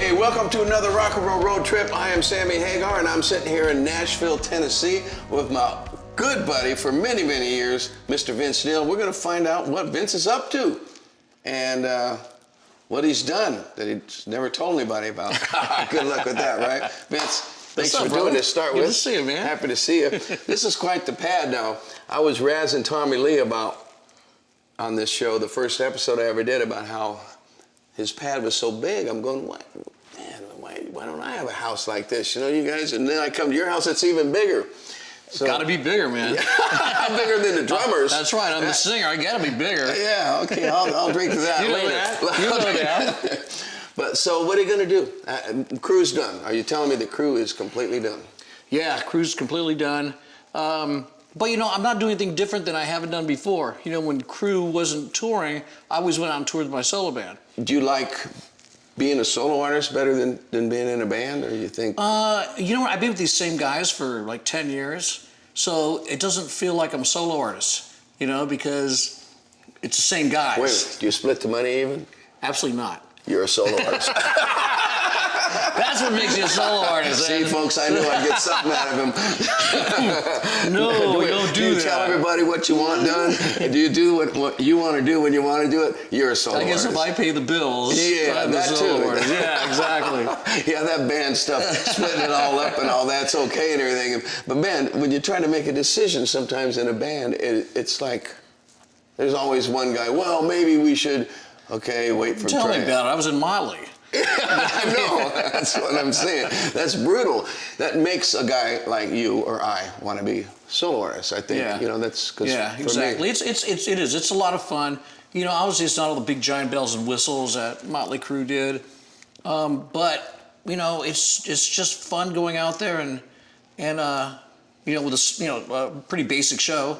Hey, welcome to another rock and roll road trip. I am Sammy Hagar, and I'm sitting here in Nashville, Tennessee, with my good buddy for many, many years, Mr. Vince Neil. We're going to find out what Vince is up to and what he's done that he's never told anybody about. Good luck with that, right? Vince, thanks for doing this. Start with. Good to see you, man. Happy to see you. This is quite the pad now. I was razzing Tommy Lee on this show, the first episode I ever did, about how his pad was so big. I'm going, why don't I have a house like this? You know, you guys, and then I come to your house, it's even bigger. So, got to be bigger, man. I'm bigger than the drummers. That's right. I'm the singer. I got to be bigger. Yeah, okay. I'll drink to that later. You know that. But so what are you going to do? Crue's done. Are you telling me the Crue is completely done? Yeah, Crue's completely done. But, you know, I'm not doing anything different than I haven't done before. You know, when Crue wasn't touring, I always went out and toured with my solo band. Do you like being a solo artist better than being in a band, or you think? You know what? I've been with these same guys for like 10 years, so it doesn't feel like I'm a solo artist, you know, because it's the same guys. Wait, do you split the money even? Absolutely not. You're a solo artist. That's what makes you a solo artist. See, folks, I knew I'd get something out of him. No, don't do that. Do you tell everybody what you want done? Do you do what you want to do when you want to do it? You're a solo artist. I guess if I pay the bills, yeah, I'm that a solo too. artist. Yeah, exactly. Yeah, that band stuff, splitting it all up and all that's okay and everything. But man, when you're trying to make a decision sometimes in a band, it's like there's always one guy, well, maybe we should, okay, wait for Tell Trey. me about it. I was in Motley. I know, that's what I'm saying. That's brutal. That makes a guy like you or I want to be solo artists. I think, Yeah. you know, that's because Yeah, exactly. It is. It's a lot of fun. You know, obviously it's not all the big giant bells and whistles that Motley Crue did, but you know, it's just fun going out there and you know, with a pretty basic show.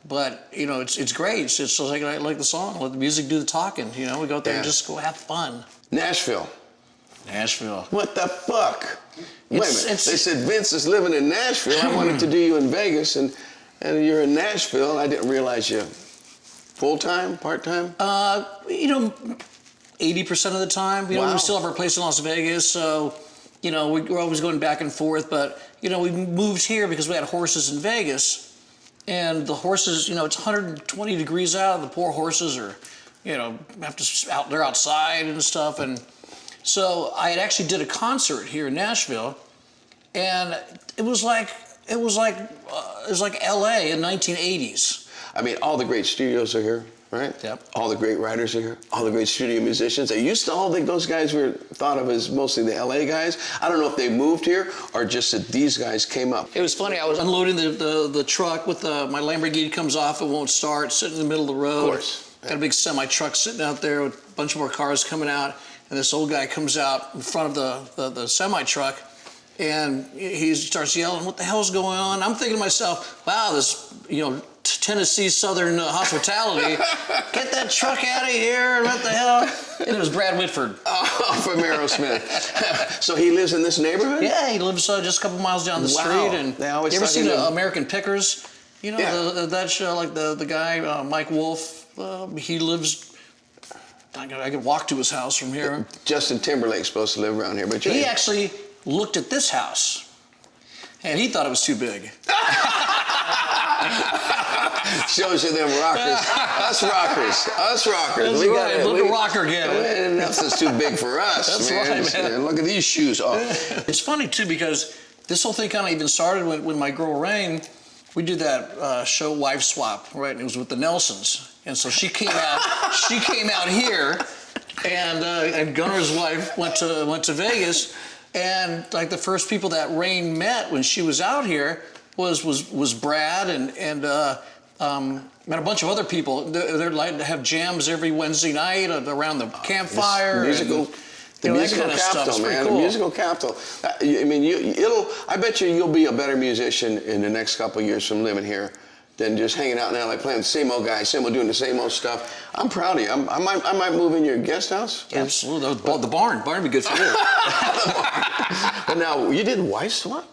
But you know, it's great. It's like the song. Let the music do the talking. You know, we go out there and just go have fun. Nashville. What the fuck? Wait a minute. They said Vince is living in Nashville. I wanted to do you in Vegas, and you're in Nashville. I didn't realize you full-time, part-time? You know, 80% of the time. You know, we still have our place in Las Vegas, so you know, we're always going back and forth. But you know, we moved here because we had horses in Vegas. And the horses, you know, it's 120 degrees out. The poor horses are, you know, they're outside and stuff. And so I had actually did a concert here in Nashville, and it was like L.A. in 1980s. I mean, all the great studios are here, right? Yep. All the great writers are here. All the great studio musicians. I used to all think those guys were thought of as mostly the L.A. guys. I don't know if they moved here or just that these guys came up. It was funny. I was unloading the truck with my Lamborghini comes off. It won't start. Sitting in the middle of the road. Of course. Got a big semi truck sitting out there with a bunch more cars coming out. And this old guy comes out in front of the semi truck, and he starts yelling, "What the hell's going on?" I'm thinking to myself, "Wow, this Tennessee Southern hospitality. Get that truck out of here! What the hell?" And it was Brad Whitford. Oh, from Aerosmith. So he lives in this neighborhood? Yeah, he lives just a couple miles down the street. And they always you ever seen American Pickers? You know, that show, like the guy, Mike Wolf, he lives... I could walk to his house from here. Justin Timberlake's supposed to live around here, but he actually looked at this house, and he thought it was too big. Shows you them rockers. Us rockers. We got it. Look at rocker again. Nothing's too big for us. That's man. right, man. Look at these shoes. Oh. It's funny too because this whole thing kind of even started when my girl Rain. We did that show Wife Swap, right? And it was with the Nelsons. And so she came out. She came out here, and Gunner's wife went to Vegas, and like the first people that Rain met when she was out here was Brad and met a bunch of other people. They're like to have jams every Wednesday night around the campfire. The musical capital, man. Cool. The musical capital. I mean, I bet you'll be a better musician in the next couple of years from living here than just hanging out now, like playing the same old guy, doing the same old stuff. I'm proud of you. I might move in your guest house. Absolutely. The barn would be good for you. But now, you did Wife Swap?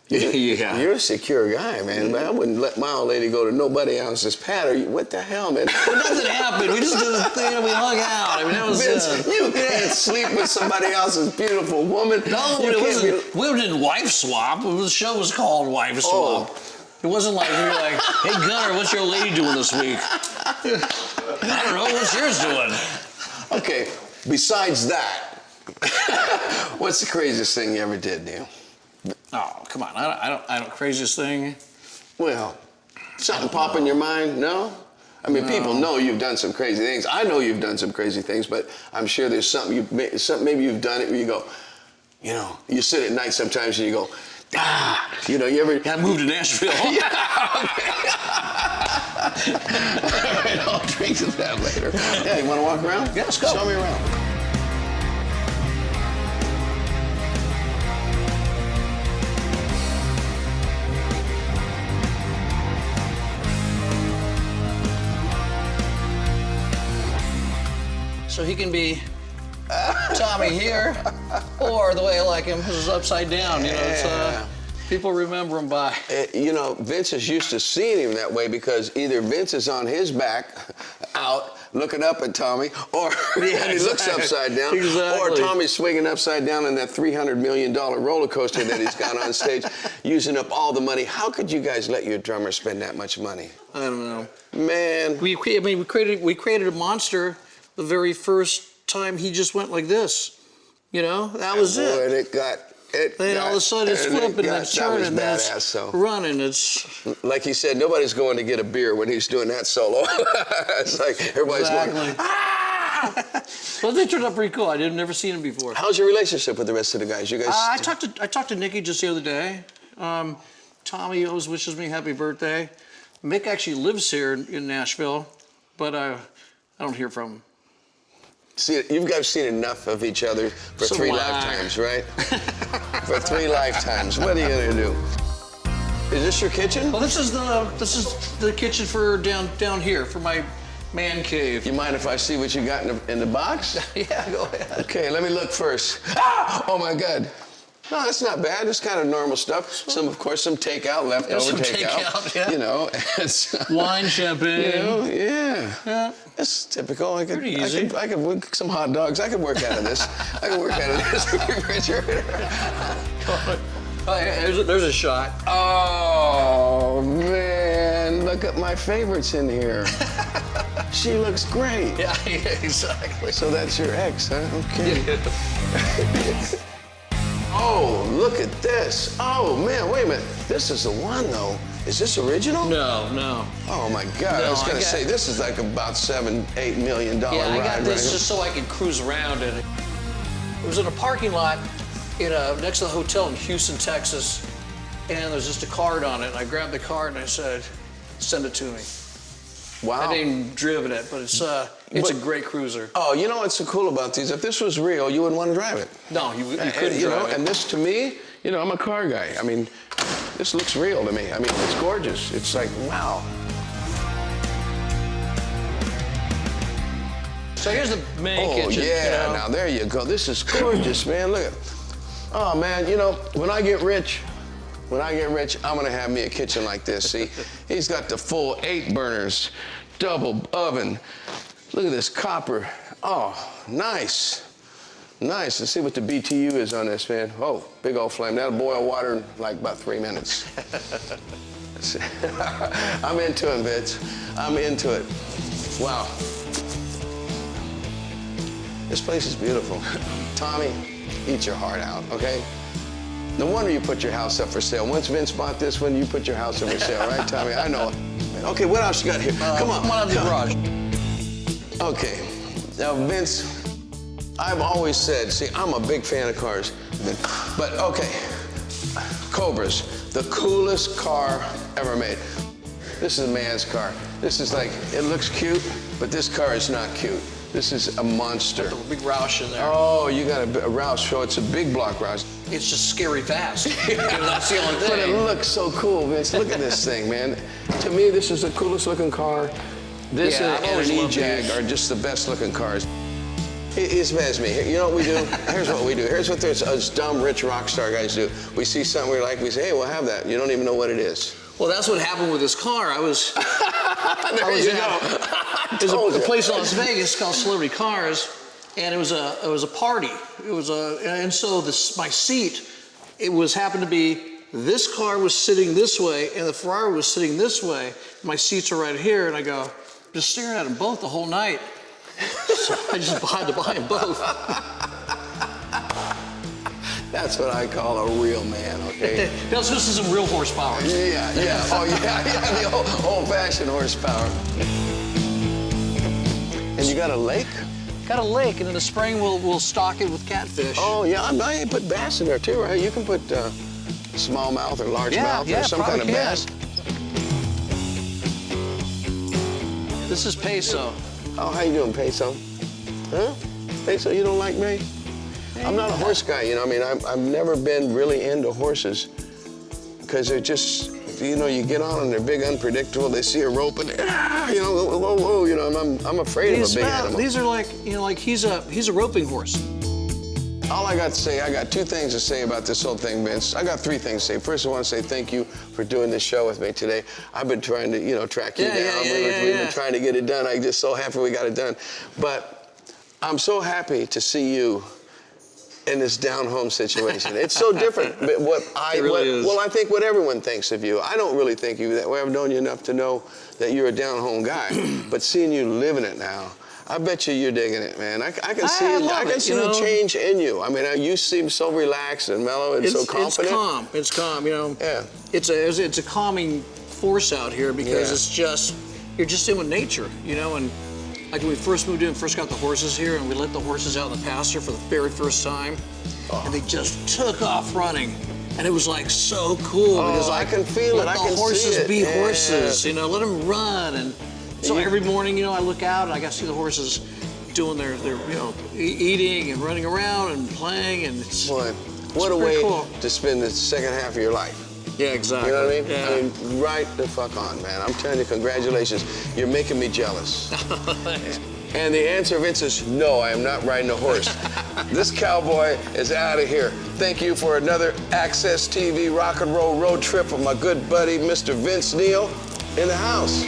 Yeah. You're a secure guy, man. But I wouldn't let my old lady go to nobody else's pad. What the hell, man? Well, nothing happened. We just did a thing and we hung out. I mean, that was Vince, you can't sleep with somebody else's beautiful woman. No, you it wasn't. We didn't wife swap. The show was called Wife Swap. It wasn't like we were like, hey Gunnar, what's your lady doing this week? I don't know. What's yours doing? Okay. Besides that, what's the craziest thing you ever did, Neil? Oh, come on. I don't. Craziest thing? Well, something pop in your mind? No? I mean, people know you've done some crazy things. I know you've done some crazy things, but I'm sure there's something maybe you've done it where you go, you know, you sit at night sometimes and you go, you know, you ever... I moved to Nashville. Yeah, okay. All right, I'll drink to that later. Yeah, you want to walk around? Yeah, let's go. Show me around. So he can be Tommy here, or the way I like him is upside down. You know, it's, people remember him by. You know, Vince is used to seeing him that way because either Vince is on his back, out, looking up at Tommy, or and he looks upside down, or Tommy's swinging upside down in that $300 million roller coaster that he's got on stage, using up all the money. How could you guys let your drummer spend that much money? I don't know. Man. We created a monster the very first time he just went like this. You know, that was it. And it got... Then all of a sudden it's flipping and it's turning and it's running. It's like he said, nobody's going to get a beer when he's doing that solo. It's like everybody's going, ah! Well, they turned out pretty cool. I'd never seen them before. How's your relationship with the rest of the guys? You guys? I talked to Nikki just the other day. Tommy always wishes me happy birthday. Mick actually lives here in Nashville, but I don't hear from him. See, you guys seen enough of each other for 3 lifetimes, right? For 3 lifetimes. What are you gonna do? Is this your kitchen? Well, this is the kitchen for down here for my man cave. You mind if I see what you got in the box? Yeah, go ahead. Okay, let me look first. Ah! Oh my God. No, that's not bad. It's kind of normal stuff. Of course, some takeout, leftover takeout. Yeah. You know, wine, champagne. You know, yeah. Yeah. That's typical. Pretty easy. I could work some hot dogs. I could work out of this. I could work out of this refrigerator. Oh, yeah, there's a shot. Oh man, look at my favorites in here. She looks great. Yeah, exactly. So that's your ex, huh? Okay. Yeah. Oh, look at this. Oh, man, wait a minute. This is the one, though. Is this original? No. Oh, my God. I was going to say, this is like about $7-8 million ride. Yeah, I got this right? just so I could cruise around in it. It was in a parking lot next to the hotel in Houston, Texas, and there's just a card on it. And I grabbed the card and I said, send it to me. Wow. I didn't even driven it, but it's a great cruiser. Oh, you know what's so cool about these? If this was real, you wouldn't want to drive it. No, you couldn't drive it. And this, to me, you know, I'm a car guy. I mean, this looks real to me. I mean, it's gorgeous. It's like, wow. So here's the main kitchen. Oh, yeah, you know? Now there you go. This is gorgeous, man. Look at it. Oh, man, you know, when I get rich, I'm gonna have me a kitchen like this. See, he's got the full 8 burners, double oven. Look at this copper. Oh, nice. Nice. Let's see what the BTU is on this, man. Oh, big old flame. That'll boil water in like about 3 minutes. I'm into it, Vince. I'm into it. Wow. This place is beautiful. Tommy, eat your heart out, okay? No wonder you put your house up for sale. Once Vince bought this one, you put your house up for sale, right, Tommy? I know. Okay, what else you got here? Come on. Come on out of the garage. Okay. Now, Vince, I've always said, see, I'm a big fan of cars. But, okay, Cobras, the coolest car ever made. This is a man's car. This is like, it looks cute, but this car is not cute. This is a monster. A big Roush in there. Oh, you got a Roush, so it's a big block Roush. It's just scary fast. That's the only thing. But it looks so cool, Vince. Look at this thing, man. To me, this is the coolest looking car. This and an E-Jag are just the best looking cars. He's as bad as me. You know what we do? Here's what we do. Here's what us dumb, rich rock star guys do. We see something we like, we say, hey, we'll have that. You don't even know what it is. Well, that's what happened with this car. There's a place in Las Vegas called Celebrity Cars, and it was a party. And so my seat, happened to be, this car was sitting this way, and the Ferrari was sitting this way. My seats are right here, and I go, just staring at them both the whole night. So I just had to buy them both. That's what I call a real man, okay? This is some real horsepower. Yeah. Oh, yeah, the old-fashioned horsepower. And you got a lake? Got a lake, and in the spring we'll stock it with catfish. Oh, yeah, I put bass in there too, right? You can put smallmouth or largemouth or some kind of bass. This is Peso. Oh, how you doing, Peso? Huh? Peso, you don't like me? I'm not a horse guy, you know. I mean, I've never been really into horses because they're just, you know, you get on and they're big, unpredictable. They see a rope and you know, whoa, you know. I'm afraid of a big animal. These are like, you know, like he's a roping horse. All I got to say, I got two things to say about this whole thing, Vince. I got three things to say. First, I want to say thank you for doing this show with me today. I've been trying to, you know, track you down. We've been trying to get it done. I'm just so happy we got it done. But I'm so happy to see you in this down-home situation. It's so different. But I think what everyone thinks of you. I don't really think of you that way. I've known you enough to know that you're a down-home guy. But seeing you living it now, I bet you're digging it, man. I can see the change in you. I mean, you seem so relaxed and mellow and so confident. It's calm, you know. Yeah. It's a calming force out here because it's just, you're just in with nature, you know. And like when we first moved in, first got the horses here, and we let the horses out in the pasture for the very first time, and they just took off running. And it was like so cool because I can feel it. I can see it. Let the horses be horses, you know. Let them run. And so every morning, you know, I look out and I got to see the horses doing their you know, eating and running around and playing, and it's what a way to spend the second half of your life. Yeah, exactly. You know what I mean? Yeah. I mean, right the fuck on, man. I'm telling you, congratulations. You're making me jealous. And the answer, Vince, is no, I am not riding a horse. This cowboy is out of here. Thank you for another Access TV rock and roll road trip with my good buddy, Mr. Vince Neil, in the house.